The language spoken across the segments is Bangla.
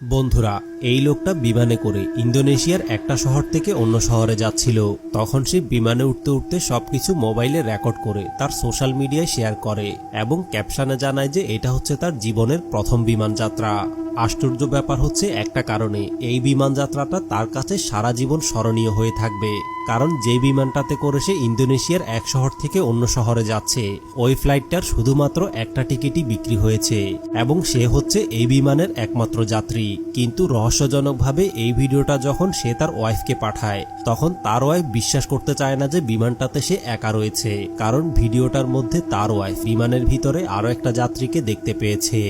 বন্ধুরা, এই লোকটা বিমানে করে ইন্দোনেশিয়ার একটা শহর থেকে অন্য শহরে যাচ্ছিল। তখন সে বিমানে উঠতে উঠতে সবকিছু মোবাইলে রেকর্ড করে তার সোশ্যাল মিডিয়ায় শেয়ার করে এবং ক্যাপশনে জানায় যে এটা হচ্ছে তার জীবনের প্রথম বিমান যাত্রা। আশ্চর্য ব্যাপার হচ্ছে একটা কারণে এই বিমান যাত্রাটা তার কাছে সারা জীবন স্মরণীয় হয়ে থাকবে। কারণ যে বিমানটাতে করে সে ইন্দোনেশিয়ার এক শহর থেকে অন্য শহরে যাচ্ছে, ওই ফ্লাইটটার শুধুমাত্র একটা টিকিটই বিক্রি হয়েছে এবং সে হচ্ছে এই বিমানের একমাত্র যাত্রী। কিন্তু রহস্যজনকভাবে এই ভিডিওটা যখন সে তার ওয়াইফকে পাঠায়, তখন তার ওয়াইফ বিশ্বাস করতে চায় না যে বিমানটাতে সে একা রয়েছে, কারণ ভিডিওটার মধ্যে তার ওয়াইফ বিমানের ভিতরে আরো একটা যাত্রীকে দেখতে পেয়েছে।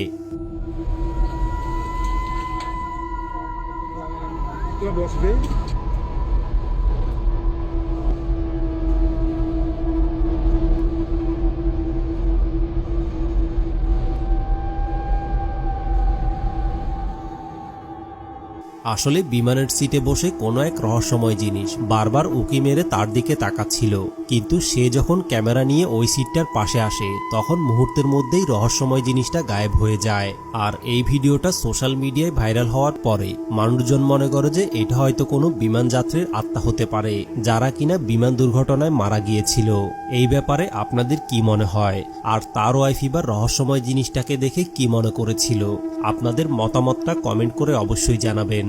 বসবে আসলে বিমানের সিটে বসে কোনো এক রহস্যময় জিনিস বারবার উকি মেরে তার দিকে তাকাচ্ছিল, কিন্তু সে যখন ক্যামেরা নিয়ে ওই সিটটার পাশে আসে তখন মুহূর্তের মধ্যেই রহস্যময় জিনিসটা গায়েব হয়ে যায়। আর এই ভিডিওটা সোশ্যাল মিডিয়ায় ভাইরাল হওয়ার পরে মানুষজন মনে করে যে এটা হয়তো কোনো বিমান যাত্রীর আত্মা হতে পারে, যারা কিনা বিমান দুর্ঘটনায় মারা গিয়েছিল। এই ব্যাপারে আপনাদের কি মনে হয়? আর তার ওয়াইফ বা রহস্যময় জিনিসটাকে দেখে কি মনে করেছিল? আপনাদের মতামতটা কমেন্ট করে অবশ্যই জানাবেন।